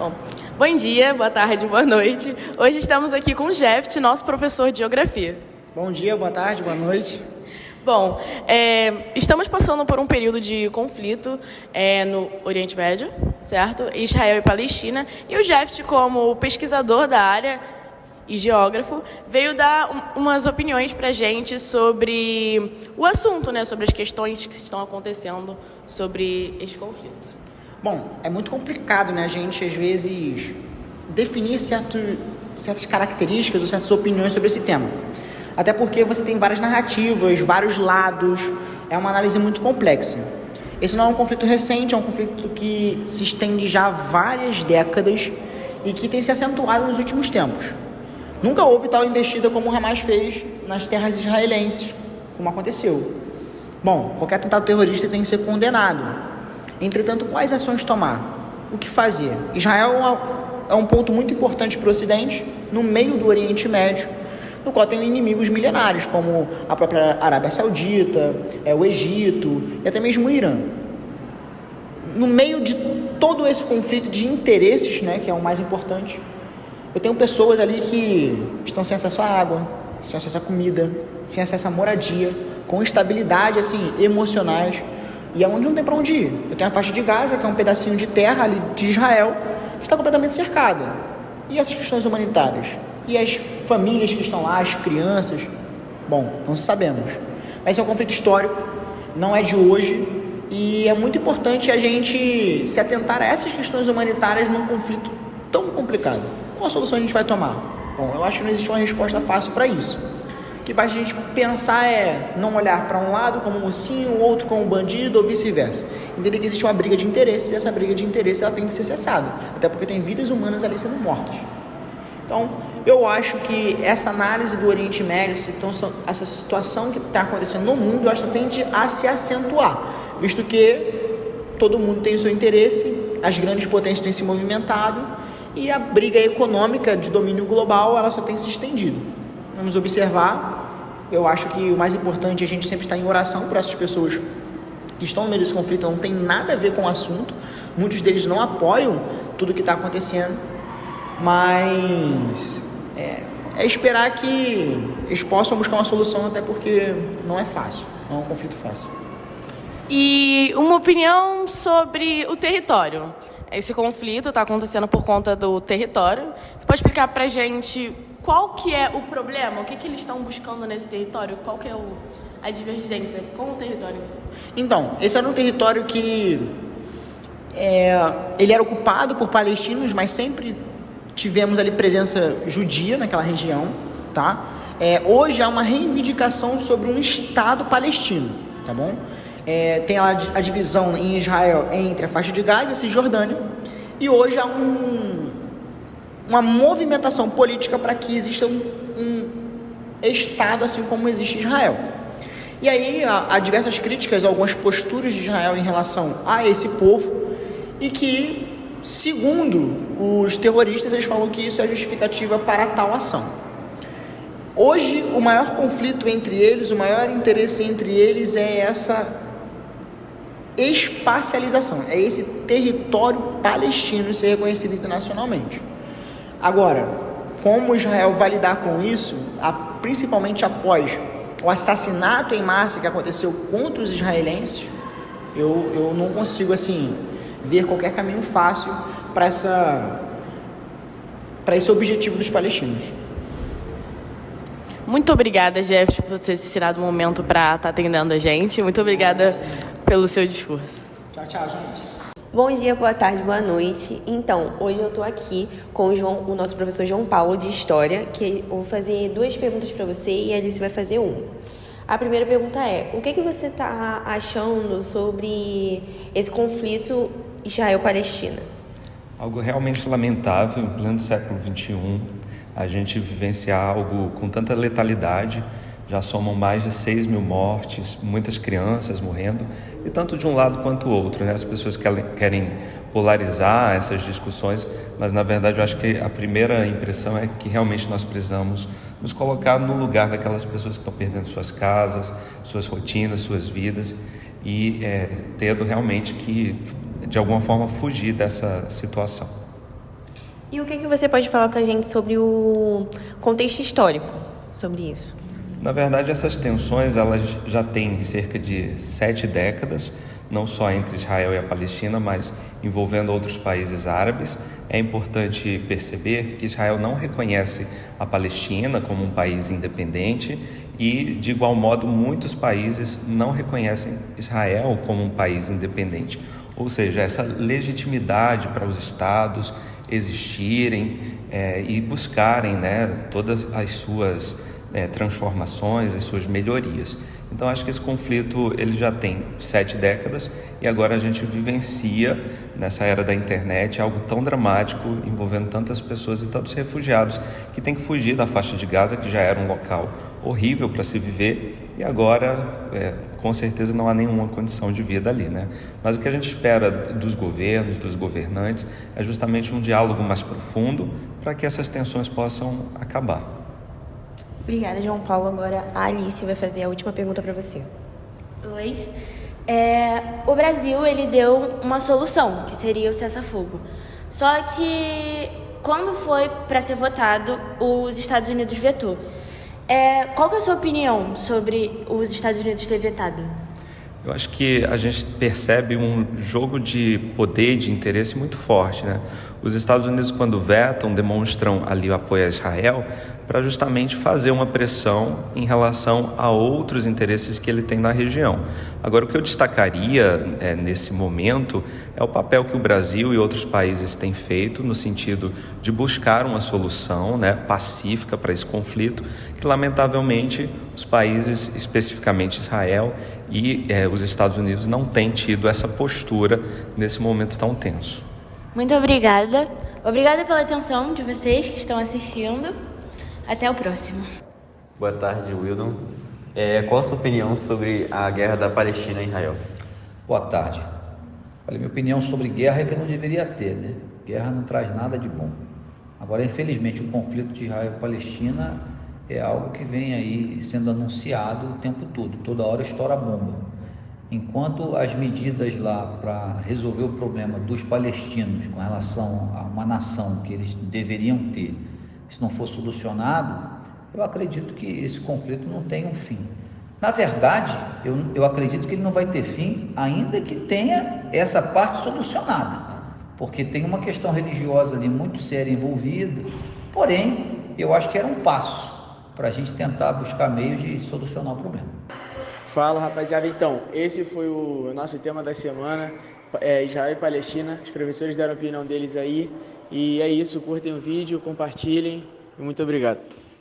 Bom, bom dia, boa tarde, boa noite. Hoje estamos aqui com o Jeft, nosso professor de Geografia. Bom dia, boa tarde, boa noite. Bom, estamos passando por um período de conflito no Oriente Médio, certo? Israel e Palestina. E o Jeft, como pesquisador da área e geógrafo, veio dar umas opiniões para a gente sobre o assunto, né? Sobre as questões que estão acontecendo sobre este conflito. Bom, é muito complicado, né, a gente, às vezes, definir certas características ou certas opiniões sobre esse tema. Até porque você tem várias narrativas, vários lados, é uma análise muito complexa. Esse não é um conflito recente, é um conflito que se estende já há várias décadas e que tem se acentuado nos últimos tempos. Nunca houve tal investida como o Hamas fez nas terras israelenses, como aconteceu. Bom, qualquer atentado terrorista tem que ser condenado. Entretanto, quais ações tomar? O que fazer? Israel é um ponto muito importante para o Ocidente, no meio do Oriente Médio, no qual tem inimigos milenários, como a própria Arábia Saudita, o Egito e até mesmo o Irã. No meio de todo esse conflito de interesses, né, que é o mais importante, eu tenho pessoas ali que estão sem acesso à água, sem acesso à comida, sem acesso à moradia, com instabilidade assim, emocionais, e é onde não tem para onde ir. Eu tenho a faixa de Gaza, que é um pedacinho de terra ali de Israel, que está completamente cercada. E essas questões humanitárias? E as famílias que estão lá, as crianças? Bom, não sabemos. Mas é um conflito histórico, não é de hoje, e é muito importante a gente se atentar a essas questões humanitárias num conflito tão complicado. Qual a solução a gente vai tomar? Bom, eu acho que não existe uma resposta fácil para isso. O que basta a gente pensar é não olhar para um lado como um mocinho, o outro como um bandido ou vice-versa. Entender que existe uma briga de interesses e essa briga de interesses ela tem que ser cessada. Até porque tem vidas humanas ali sendo mortas. Então, eu acho que essa análise do Oriente Médio, essa situação que está acontecendo no mundo, eu acho que tende a se acentuar, visto que todo mundo tem o seu interesse, as grandes potências têm se movimentado e a briga econômica de domínio global ela só tem se estendido. Vamos observar, eu acho que o mais importante é a gente sempre estar em oração por essas pessoas que estão no meio desse conflito, não tem nada a ver com o assunto, muitos deles não apoiam tudo o que está acontecendo, mas é esperar que eles possam buscar uma solução, até porque não é fácil, não é um conflito fácil. E uma opinião sobre o território. Esse conflito está acontecendo por conta do território. Você pode explicar para a gente qual que é o problema? O que eles estão buscando nesse território? Qual que é a divergência com o território? Então, esse era um território que ele era ocupado por palestinos, mas sempre tivemos ali presença judia naquela região, tá? Hoje há uma reivindicação sobre um Estado palestino, tá bom? Tem a divisão em Israel entre a faixa de Gaza e a Cisjordânia, e hoje há uma movimentação política para que exista um Estado assim como existe Israel. E aí há diversas críticas a algumas posturas de Israel em relação a esse povo, e que, segundo os terroristas, eles falam que isso é justificativa para tal ação. Hoje, o maior conflito entre eles, o maior interesse entre eles é essa espacialização, é esse território palestino ser reconhecido internacionalmente. Agora, como Israel vai lidar com isso, principalmente após o assassinato em massa que aconteceu contra os israelenses, eu não consigo assim ver qualquer caminho fácil para esse objetivo dos palestinos. Muito obrigada, Jeff, por ter tirado um momento para estar atendendo a gente. Muito obrigada pelo seu discurso. Tchau, tchau, gente. Bom dia, boa tarde, boa noite. Então, hoje eu estou aqui com o nosso professor João Paulo de História, que eu vou fazer 2 perguntas para você e a Alice vai fazer 1. A primeira pergunta é, o que você está achando sobre esse conflito Israel-Palestina? Algo realmente lamentável, em pleno século XXI, a gente vivenciar algo com tanta letalidade. Já somam mais de 6 mil mortes, muitas crianças morrendo, e tanto de um lado quanto do outro, né? As pessoas querem polarizar essas discussões, mas na verdade eu acho que a primeira impressão é que realmente nós precisamos nos colocar no lugar daquelas pessoas que estão perdendo suas casas, suas rotinas, suas vidas, e tendo realmente que, de alguma forma, fugir dessa situação. E o que você pode falar para a gente sobre o contexto histórico sobre isso? Na verdade, essas tensões elas já têm cerca de 7 décadas, não só entre Israel e a Palestina, mas envolvendo outros países árabes. É importante perceber que Israel não reconhece a Palestina como um país independente e, de igual modo, muitos países não reconhecem Israel como um país independente. Ou seja, essa legitimidade para os estados existirem e buscarem, né, todas as suas transformações, as suas melhorias. Então, acho que esse conflito ele já tem 7 décadas e agora a gente vivencia, nessa era da internet, algo tão dramático, envolvendo tantas pessoas e tantos refugiados que têm que fugir da faixa de Gaza, que já era um local horrível para se viver, e agora, com certeza, não há nenhuma condição de vida ali, né? Mas o que a gente espera dos governos, dos governantes, é justamente um diálogo mais profundo para que essas tensões possam acabar. Obrigada, João Paulo. Agora a Alice vai fazer a última pergunta para você. Oi. O Brasil, ele deu uma solução, que seria o cessar-fogo. Só que, quando foi para ser votado, os Estados Unidos vetou. Qual que é a sua opinião sobre os Estados Unidos ter vetado? Eu acho que a gente percebe um jogo de poder e de interesse muito forte, né? Os Estados Unidos, quando vetam, demonstram ali o apoio a Israel para justamente fazer uma pressão em relação a outros interesses que ele tem na região. Agora, o que eu destacaria nesse momento é o papel que o Brasil e outros países têm feito no sentido de buscar uma solução, né, pacífica para esse conflito, que lamentavelmente os países, especificamente Israel e os Estados Unidos, não têm tido essa postura nesse momento tão tenso. Muito obrigada. Obrigada pela atenção de vocês que estão assistindo. Até o próximo. Boa tarde, Wildon. Qual a sua opinião sobre a guerra da Palestina e Israel? Boa tarde. Olha, minha opinião sobre guerra é que não deveria ter, né? Guerra não traz nada de bom. Agora, infelizmente, o conflito de Israel e Palestina é algo que vem aí sendo anunciado o tempo todo. Toda hora estoura a bomba. Enquanto as medidas lá para resolver o problema dos palestinos com relação a uma nação que eles deveriam ter, se não for solucionado, eu acredito que esse conflito não tem um fim. Na verdade, eu acredito que ele não vai ter fim, ainda que tenha essa parte solucionada, porque tem uma questão religiosa ali muito séria envolvida, porém, eu acho que era um passo para a gente tentar buscar meios de solucionar o problema. Fala, rapaziada, então, esse foi o nosso tema da semana, Israel e Palestina. Os professores deram a opinião deles aí, e é isso, curtem o vídeo, compartilhem, e muito obrigado.